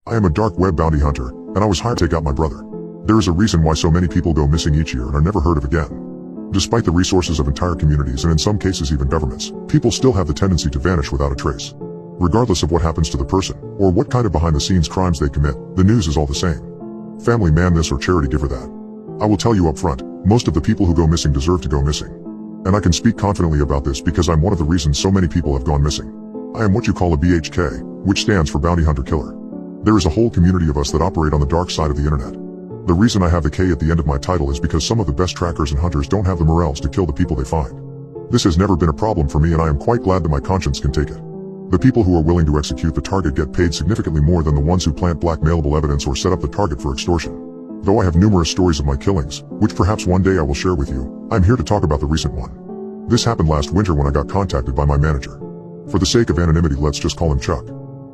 I am a dark web bounty hunter, and I was hired to take out my brother. There is a reason why so many people go missing each year and are never heard of again. Despite the resources of entire communities and in some cases even governments, people still have the tendency to vanish without a trace. Regardless of what happens to the person, or what kind of behind-the-scenes crimes they commit, the news is all the same. Family man this or charity giver that. I will tell you up front, most of the people who go missing deserve to go missing. And I can speak confidently about this because I'm one of the reasons so many people have gone missing. I am what you call a BHK, which stands for Bounty Hunter Killer. There is a whole community of us that operate on the dark side of the internet. The reason I have the K at the end of my title is because some of the best trackers and hunters don't have the morals to kill the people they find. This has never been a problem for me, and I am quite glad that my conscience can take it. The people who are willing to execute the target get paid significantly more than the ones who plant blackmailable evidence or set up the target for extortion. Though I have numerous stories of my killings, which perhaps one day I will share with you, I'm here to talk about the recent one. This happened last winter when I got contacted by my manager. For the sake of anonymity, let's just call him Chuck.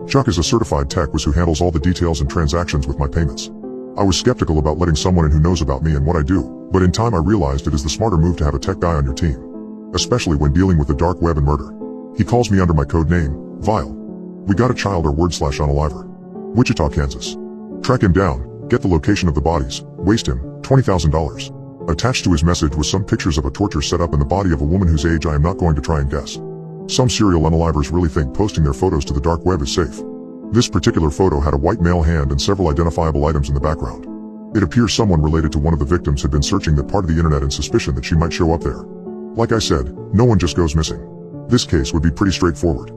Chuck is a certified tech whiz who handles all the details and transactions with my payments. I was skeptical about letting someone in who knows about me and what I do, but in time I realized it is the smarter move to have a tech guy on your team, especially when dealing with the dark web and murder. He calls me under my code name, Vile. We got a child or /unaliver. Wichita, Kansas. Track him down, get the location of the bodies, waste him, $20,000. Attached to his message was some pictures of a torture setup in the body of a woman whose age I am not going to try and guess. Some serial unalivers really think posting their photos to the dark web is safe. This particular photo had a white male hand and several identifiable items in the background. It appears someone related to one of the victims had been searching that part of the internet in suspicion that she might show up there. Like I said, no one just goes missing. This case would be pretty straightforward.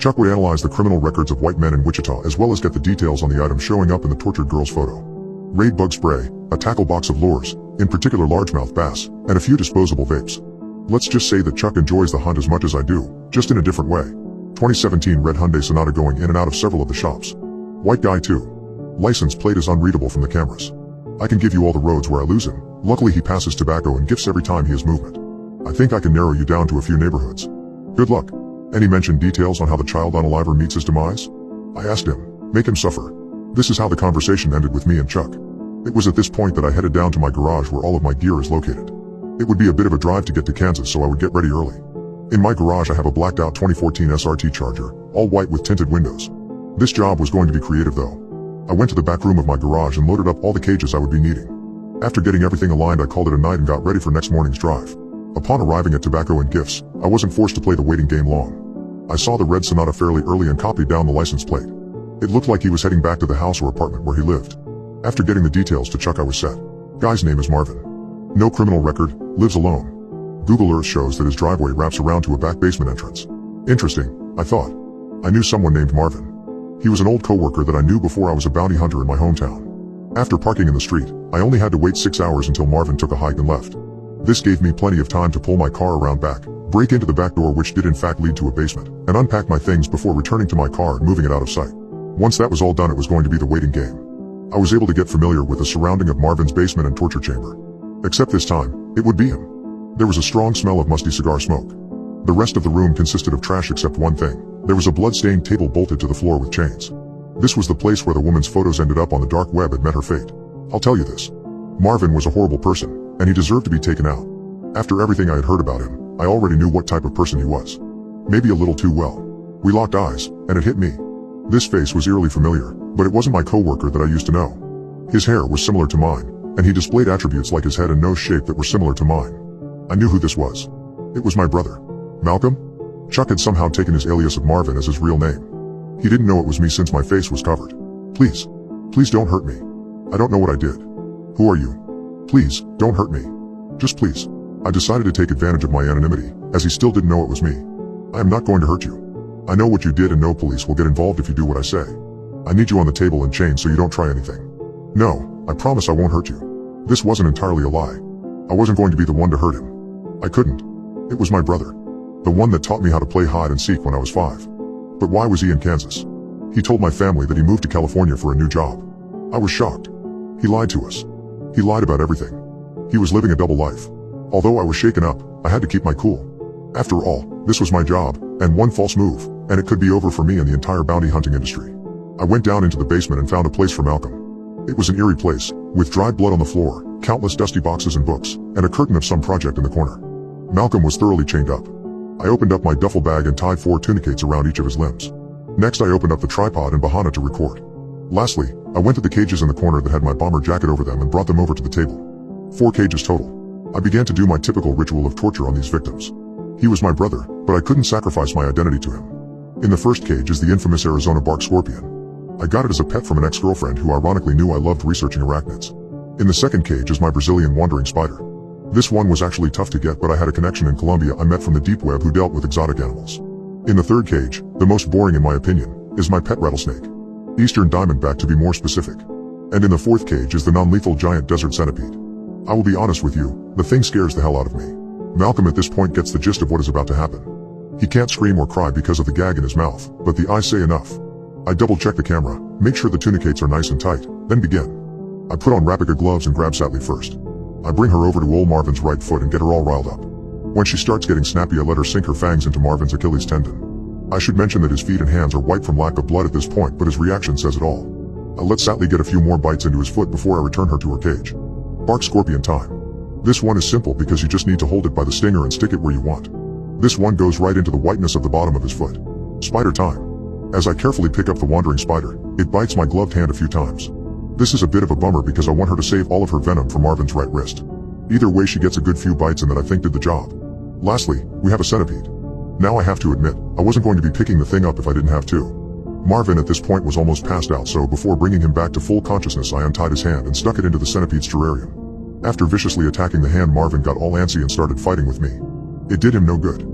Chuck would analyze the criminal records of white men in Wichita as well as get the details on the items showing up in the tortured girl's photo. Raid bug spray, a tackle box of lures, in particular largemouth bass, and a few disposable vapes. Let's just say that Chuck enjoys the hunt as much as I do, just in a different way. 2017 red Hyundai Sonata going in and out of several of the shops. White guy too. License plate is unreadable from the cameras. I can give you all the roads where I lose him. Luckily he passes tobacco and gifts every time he has movement. I think I can narrow you down to a few neighborhoods. Good luck. Any mentioned details on how the child unaliver meets his demise? I asked him. Make him suffer. This is how the conversation ended with me and Chuck. It was at this point that I headed down to my garage where all of my gear is located. It would be a bit of a drive to get to Kansas, so I would get ready early. In my garage I have a blacked out 2014 SRT Charger, all white with tinted windows. This job was going to be creative though. I went to the back room of my garage and loaded up all the cages I would be needing. After getting everything aligned I called it a night and got ready for next morning's drive. Upon arriving at Tobacco and Gifts, I wasn't forced to play the waiting game long. I saw the red Sonata fairly early and copied down the license plate. It looked like he was heading back to the house or apartment where he lived. After getting the details to Chuck I was set. Guy's name is Marvin. No criminal record, lives alone. Google Earth shows that his driveway wraps around to a back basement entrance. Interesting, I thought. I knew someone named Marvin. He was an old coworker that I knew before I was a bounty hunter in my hometown. After parking in the street, I only had to wait 6 hours until Marvin took a hike and left. This gave me plenty of time to pull my car around back, break into the back door which did in fact lead to a basement, and unpack my things before returning to my car and moving it out of sight. Once that was all done it was going to be the waiting game. I was able to get familiar with the surrounding of Marvin's basement and torture chamber. Except this time, it would be him. There was a strong smell of musty cigar smoke. The rest of the room consisted of trash except one thing. There was a blood-stained table bolted to the floor with chains. This was the place where the woman's photos ended up on the dark web and met her fate. I'll tell you this. Marvin was a horrible person, and he deserved to be taken out. After everything I had heard about him, I already knew what type of person he was. Maybe a little too well. We locked eyes, and it hit me. This face was eerily familiar, but it wasn't my coworker that I used to know. His hair was similar to mine, and he displayed attributes like his head and nose shape that were similar to mine. I knew who this was. It was my brother. Malcolm? Chuck had somehow taken his alias of Marvin as his real name. He didn't know it was me since my face was covered. Please don't hurt me. I don't know what I did. Who are you? Please, don't hurt me. Just please. I decided to take advantage of my anonymity, as he still didn't know it was me. I am not going to hurt you. I know what you did and no police will get involved if you do what I say. I need you on the table and chained so you don't try anything. No, I promise I won't hurt you. This wasn't entirely a lie. I wasn't going to be the one to hurt him. I couldn't. It was my brother. The one that taught me how to play hide and seek when I was 5. But why was he in Kansas? He told my family that he moved to California for a new job. I was shocked. He lied to us. He lied about everything. He was living a double life. Although I was shaken up, I had to keep my cool. After all, this was my job, and one false move, and it could be over for me and the entire bounty hunting industry. I went down into the basement and found a place for Malcolm. It was an eerie place, with dried blood on the floor, countless dusty boxes and books, and a curtain of some project in the corner. Malcolm was thoroughly chained up. I opened up my duffel bag and tied 4 tunicates around each of his limbs. Next I opened up the tripod and Bahana to record. Lastly, I went to the cages in the corner that had my bomber jacket over them and brought them over to the table. 4 cages total. I began to do my typical ritual of torture on these victims. He was my brother, but I couldn't sacrifice my identity to him. In the first cage is the infamous Arizona bark scorpion. I got it as a pet from an ex-girlfriend who ironically knew I loved researching arachnids. In the second cage is my Brazilian wandering spider. This one was actually tough to get, but I had a connection in Colombia I met from the deep web who dealt with exotic animals. In the third cage, the most boring in my opinion, is my pet rattlesnake. Eastern diamondback to be more specific. And in the fourth cage is the non-lethal giant desert centipede. I will be honest with you, the thing scares the hell out of me. Malcolm at this point gets the gist of what is about to happen. He can't scream or cry because of the gag in his mouth, but the eyes say enough. I double-check the camera, make sure the tunicates are nice and tight, then begin. I put on Rapika gloves and grab Sally first. I bring her over to old Marvin's right foot and get her all riled up. When she starts getting snappy, I let her sink her fangs into Marvin's Achilles tendon. I should mention that his feet and hands are white from lack of blood at this point, but his reaction says it all. I let Sally get a few more bites into his foot before I return her to her cage. Bark scorpion time. This one is simple because you just need to hold it by the stinger and stick it where you want. This one goes right into the whiteness of the bottom of his foot. Spider time. As I carefully pick up the wandering spider, it bites my gloved hand a few times. This is a bit of a bummer because I want her to save all of her venom for Marvin's right wrist. Either way, she gets a good few bites in that I think did the job. Lastly, we have a centipede. Now I have to admit, I wasn't going to be picking the thing up if I didn't have to. Marvin at this point was almost passed out, so before bringing him back to full consciousness, I untied his hand and stuck it into the centipede's terrarium. After viciously attacking the hand, Marvin got all antsy and started fighting with me. It did him no good.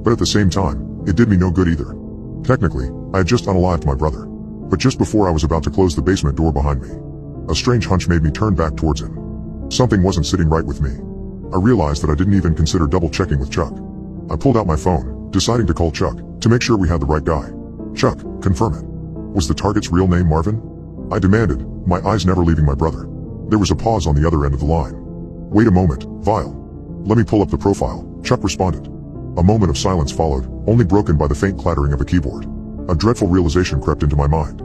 But at the same time, it did me no good either. Technically, I had just unalived my brother. But just before I was about to close the basement door behind me, a strange hunch made me turn back towards him. Something wasn't sitting right with me. I realized that I didn't even consider double-checking with Chuck. I pulled out my phone, deciding to call Chuck, to make sure we had the right guy. Chuck, confirm it. Was the target's real name Marvin? I demanded, my eyes never leaving my brother. There was a pause on the other end of the line. Wait a moment, Vile. Let me pull up the profile, Chuck responded. A moment of silence followed, only broken by the faint clattering of a keyboard. A dreadful realization crept into my mind.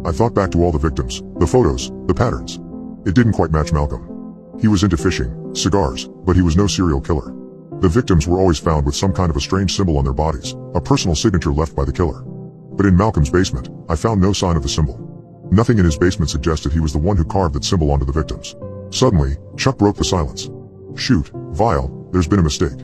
I thought back to all the victims, the photos, the patterns. It didn't quite match Malcolm. He was into fishing, cigars, but he was no serial killer. The victims were always found with some kind of a strange symbol on their bodies, a personal signature left by the killer. But in Malcolm's basement, I found no sign of the symbol. Nothing in his basement suggested he was the one who carved that symbol onto the victims. Suddenly, Chuck broke the silence. Shoot, Vile, there's been a mistake.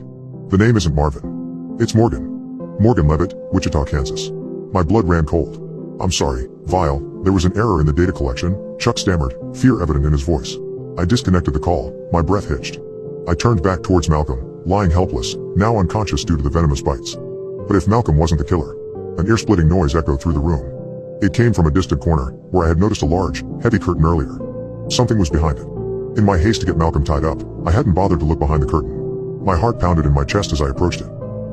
The name isn't Marvin. It's Morgan. Morgan Levitt, Wichita, Kansas. My blood ran cold. I'm sorry, Vile, there was an error in the data collection, Chuck stammered, fear evident in his voice. I disconnected the call, my breath hitched. I turned back towards Malcolm, lying helpless, now unconscious due to the venomous bites. But if Malcolm wasn't the killer, an ear-splitting noise echoed through the room. It came from a distant corner, where I had noticed a large, heavy curtain earlier. Something was behind it. In my haste to get Malcolm tied up, I hadn't bothered to look behind the curtain. My heart pounded in my chest as I approached it.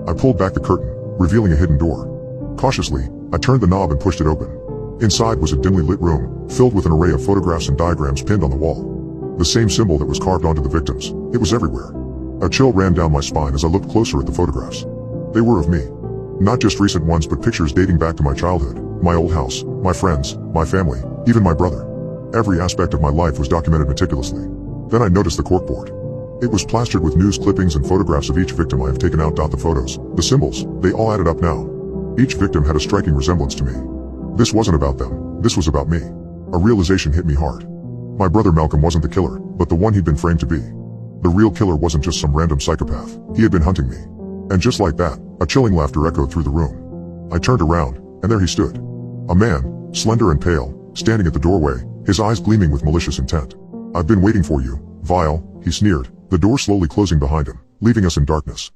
I pulled back the curtain, revealing a hidden door. Cautiously, I turned the knob and pushed it open. Inside was a dimly lit room, filled with an array of photographs and diagrams pinned on the wall. The same symbol that was carved onto the victims, it was everywhere. A chill ran down my spine as I looked closer at the photographs. They were of me. Not just recent ones, but pictures dating back to my childhood, my old house, my friends, my family, even my brother. Every aspect of my life was documented meticulously. Then I noticed the corkboard. It was plastered with news clippings and photographs of each victim I have taken out. The photos, the symbols, they all added up now. Each victim had a striking resemblance to me. This wasn't about them, this was about me. A realization hit me hard. My brother Malcolm wasn't the killer, but the one he'd been framed to be. The real killer wasn't just some random psychopath, he had been hunting me. And just like that, a chilling laughter echoed through the room. I turned around, and there he stood. A man, slender and pale, standing at the doorway, his eyes gleaming with malicious intent. I've been waiting for you, Vile, he sneered, the door slowly closing behind him, leaving us in darkness.